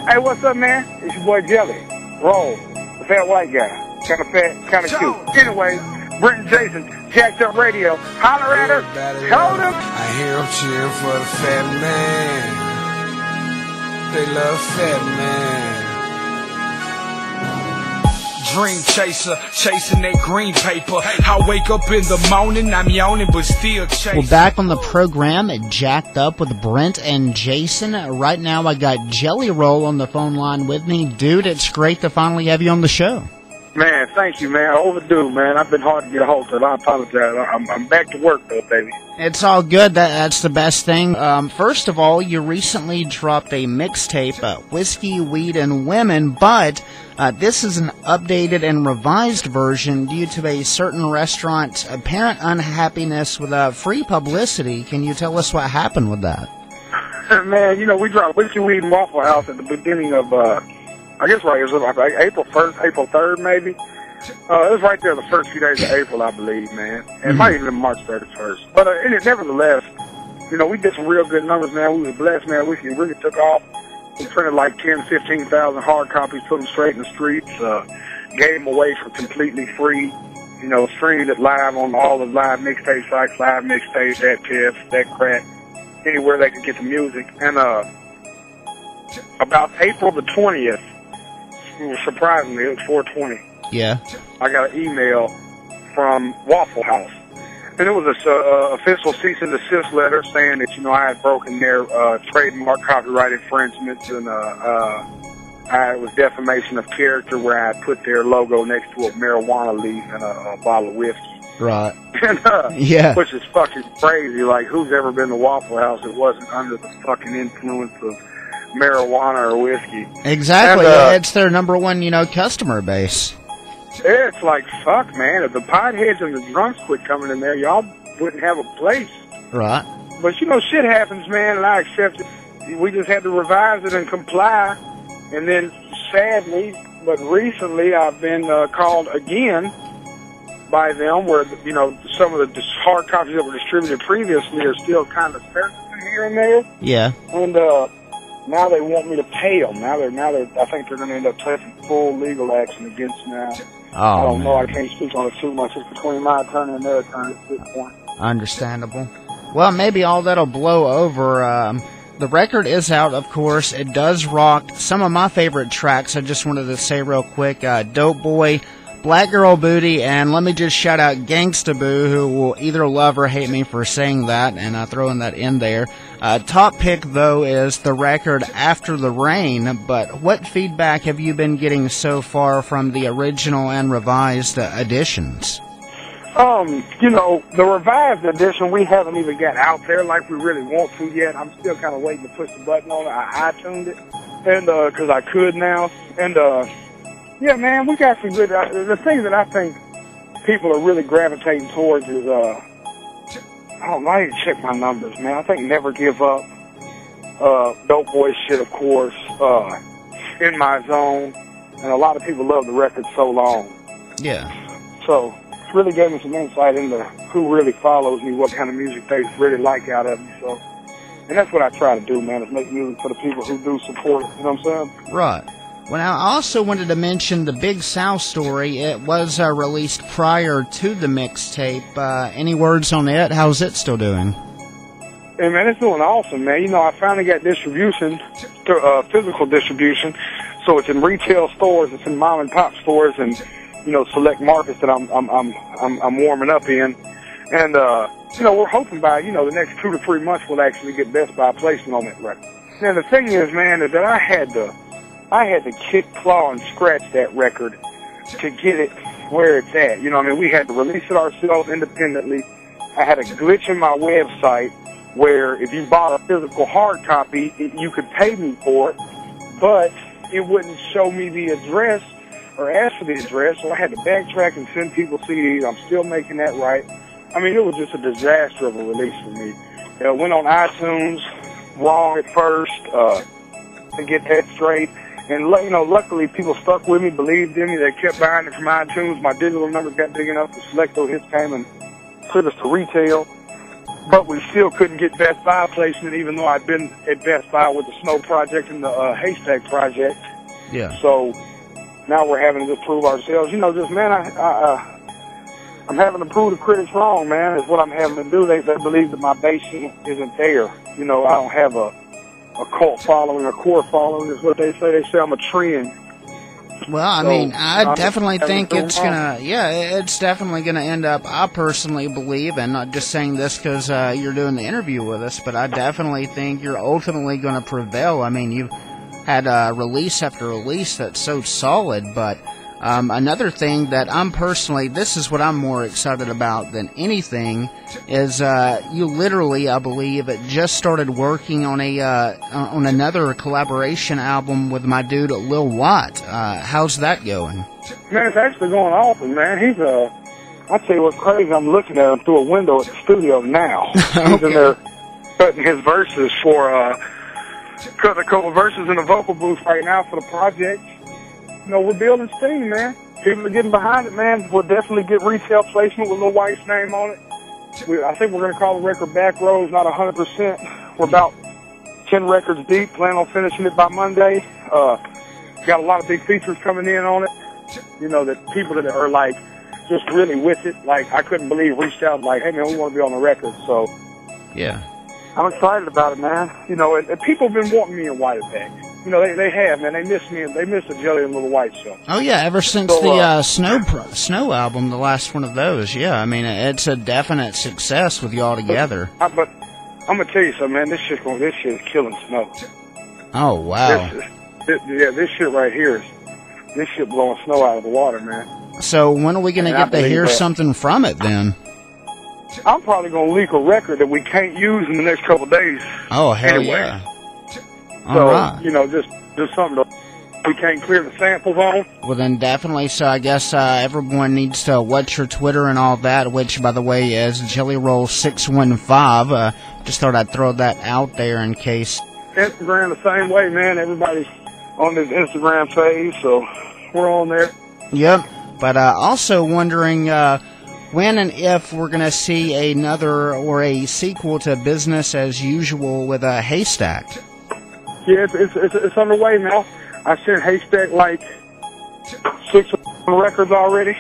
Hey, what's up, man? It's your boy Jelly. Roll. The fat white guy. Kind of fat, kind of cute. Anyway, Brent and Jason, Jacked Up Radio. Holler at us. Told him. I hear them cheering for the fat man. They love fat man. Dream chaser, chasing that green paper. I wake up in the morning, I'm yawning, but still chasing. We're back on the program at Jacked Up with Brent and Jason. Right now I got Jelly Roll on the phone line with me. Dude, it's great to finally have you on the show. Man, thank you, man. Overdue, man. I've been hard to get a hold of. I apologize. I'm back to work, though, baby. It's all good. That's the best thing. First of all, you recently dropped a mixtape, Whiskey, Weed, and Women, but this is an updated and revised version due to a certain restaurant's apparent unhappiness with free publicity. Can you tell us what happened with that? Man, you know, we dropped Whiskey, Weed, and Waffle House at the beginning of, I guess it was like April 1st, April 3rd, maybe. It was right there the first few days of April, I believe, man. And it might even been March 31st. But nevertheless, you know, we did some real good numbers, man. We were blessed, man. Whiskey really took off. We printed like 10,000, 15,000 hard copies, put them straight in the streets, gave them away for completely free. You know, streamed it live on all the live mixtape sites, live mixtapes, that Piff, that Crack, anywhere they could get the music. And about April the 20th, surprisingly, it was 420. Yeah. I got an email from Waffle House. And it was a official cease and desist letter saying that, you know, I had broken their trademark copyright infringements and it was defamation of character where I had put their logo next to a marijuana leaf and a bottle of whiskey. Right. And, yeah. Which is fucking crazy. Like, who's ever been to Waffle House that wasn't under the fucking influence of marijuana or whiskey? Exactly. And, it's their number one, you know, customer base. It's like, fuck, man. If the potheads and the drunks quit coming in there, y'all wouldn't have a place. Right. But, you know, shit happens, man, and I accept it. We just had to revise it and comply. And then, sadly, but recently, I've been called again by them where, you know, some of the hard copies that were distributed previously are still kind of surfacing here and there. Yeah. And now they want me to pay them. Now they're I think they're going to end up taking full legal action against me now. Oh, I don't know. man. I can't speak on it too much. It's between my attorney and their attorney at this point. Understandable. Well, maybe all that'll blow over. The record is out, of course. It does rock some of my favorite tracks. I just wanted to say real quick, Dope Boy, Black Girl Booty, and let me just shout out Gangsta Boo, who will either love or hate me for saying that, and throwing that in there. Top pick, though, is the record After the Rain, but what feedback have you been getting so far from the original and revised editions? You know, the revised edition, we haven't even got out there like we really want to yet. I'm still kind of waiting to push the button on it. I iTuned it, and, cause I could now. And, yeah, man, we got some good, the thing that I think people are really gravitating towards is, I need to check my numbers, man. I think Never Give Up, Dope Boy shit, of course, In My Zone, and a lot of people love the record So Long. Yeah. So, it's really gave me some insight into who really follows me, what kind of music they really like out of me, so. And that's what I try to do, man, is make music for the people who do support it, you know what I'm saying? Right. Well, now, I also wanted to mention the Big South story. It was released prior to the mixtape. Any words on it? How's it still doing? Hey, man, it's doing awesome, man. You know, I finally got distribution, physical distribution, so it's in retail stores, it's in mom and pop stores, and you know, select markets that I'm warming up in, and you know, we're hoping by the next 2 to 3 months we'll actually get Best Buy placement on that record. Now, the thing is, man, is that I had to kick, claw, and scratch that record to get it where it's at. You know what I mean? We had to release it ourselves independently. I had a glitch in my website where if you bought a physical hard copy, you could pay me for it, but it wouldn't show me the address or ask for the address, so I had to backtrack and send people CDs. I'm still making that right. I mean, it was just a disaster of a release for me. It went on iTunes wrong at first, to get that straight. And, you know, luckily people stuck with me, believed in me. They kept buying it from iTunes. My digital numbers got big enough to Selecto Hits came and put us to retail. but we still couldn't get Best Buy placement, even though I'd been at Best Buy with the Snow Project and the Haystack Project. Yeah. So now we're having to prove ourselves. You know, just, man, I'm having to prove the critics wrong, man, is what I'm having to do. They believe that my base isn't there. You know, I don't have a cult following, a core following is what they say. They say I'm a trend. Well, I mean, I definitely think it's it's definitely gonna end up, I personally believe, and not just saying this because you're doing the interview with us, but I definitely think you're ultimately gonna prevail. I mean, you've had release after release that's so solid, but another thing that this is what I'm more excited about than anything, is you literally, I believe, just started working on on another collaboration album with my dude Lil Watt. How's that going? Man, it's actually going awesome, man. He's I tell you what's crazy, I'm looking at him through a window at the studio now. Okay. He's in there cutting his verses cutting a couple verses in the vocal booth right now for the project. You know, we're building steam, man. People are getting behind it, man. We'll definitely get retail placement with Lil White's name on it. I think we're going to call the record Back Roads, not 100%. We're about 10 records deep, plan on finishing it by Monday. Got a lot of big features coming in on it. You know, that people that are, like, just really with it. Like, I couldn't believe, reached out, like, hey, man, we want to be on the record. So, yeah, I'm excited about it, man. You know, and people have been wanting me and White back. You know, they have, man. They miss me. They miss the Jelly and Lil White show. Oh, yeah, ever since the Snow album, the last one of those. Yeah, I mean, it's a definite success with y'all together. But I'm going to tell you something, man. This shit is killing Snow. Oh, wow. This shit right here this shit blowing Snow out of the water, man. So when are we going to get to hear something from it, then? I'm probably going to leak a record that we can't use in the next couple of days. Oh, hell anyway. Yeah. So, right. You know, just something we can't clear the samples on. Well, then definitely. So I guess everyone needs to watch your Twitter and all that, which, by the way, is JellyRoll615. Just thought I'd throw that out there in case. Instagram the same way, man. Everybody's on this Instagram page, so we're on there. Yep. But also wondering when and if we're going to see another or a sequel to Business as Usual with a Haystack. Yeah, it's underway now. I sent Haystack like 6 records already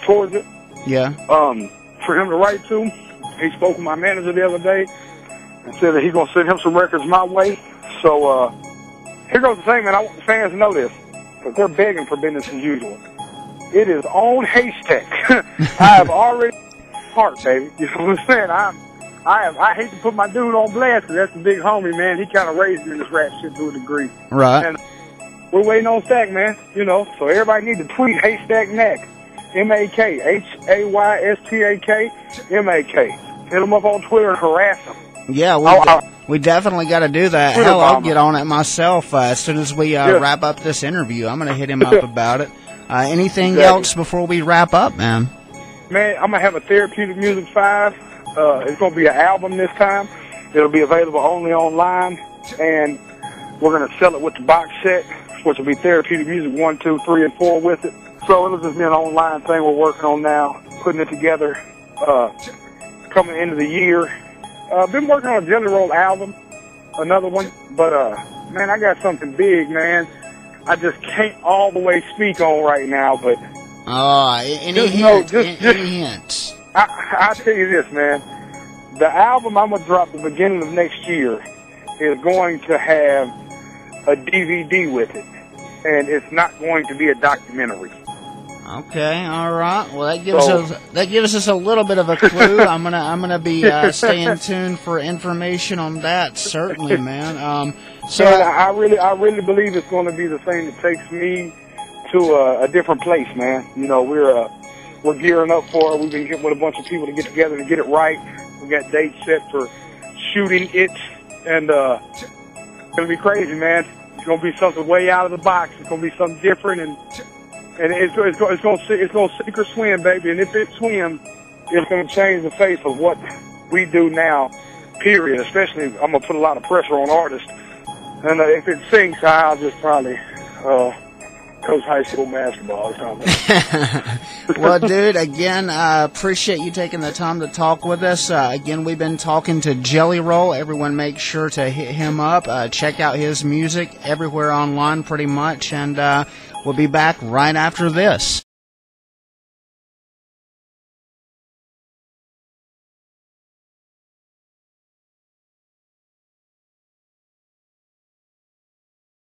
towards it. Yeah. For him to write to. He spoke with my manager the other day and said that he's gonna send him some records my way. So here goes the thing, man. I want the fans to know this, because they're begging for Business as Usual. It is on Haystack. I have already heart, baby. You know what I'm saying? I hate to put my dude on blast, because that's the big homie, man. He kind of raised me in this rap shit to a degree. Right. And we're waiting on Stack, man. You know, so everybody needs to tweet Haystack Mac. M-A-K. Haystack M-A-K. Hit him up on Twitter and harass him. Yeah, we definitely got to do that. Hell, I'll get on it myself as soon as we wrap up this interview. I'm going to hit him up about it. Anything else before we wrap up, man? Man, I'm going to have a Therapeutic Music 5. It's going to be an album this time. It'll be available only online, and we're going to sell it with the box set, which will be Therapeutic Music 1, 2, 3, and 4 with it. So it'll just be an online thing we're working on now, putting it together, coming into the year. Been working on a Jelly Roll album, another one, but man, I got something big, man. I just can't all the way speak on right now, but any hints? I'll tell you this, man. The album I'm going to drop at the beginning of next year is going to have a DVD with it, and it's not going to be a documentary. Okay, all right. Well, that gives us a little bit of a clue. I'm gonna be staying tuned for information on that. Certainly, man. So I really believe it's going to be the thing that takes me to a different place, man. You know, we're gearing up for it. We've been getting with a bunch of people to get together to get it right. We got dates set for shooting it, and it's gonna be crazy, man. It's gonna be something way out of the box. It's gonna be something different, and it's gonna sink or swim, baby. And if it swims, it's gonna change the face of what we do now. Period. Especially, I'm gonna put a lot of pressure on artists. And if it sinks, I'll just probably coach high school basketball or something. Well, dude, again, appreciate you taking the time to talk with us. Again, we've been talking to Jelly Roll. Everyone make sure to hit him up. Check out his music everywhere online pretty much, and we'll be back right after this.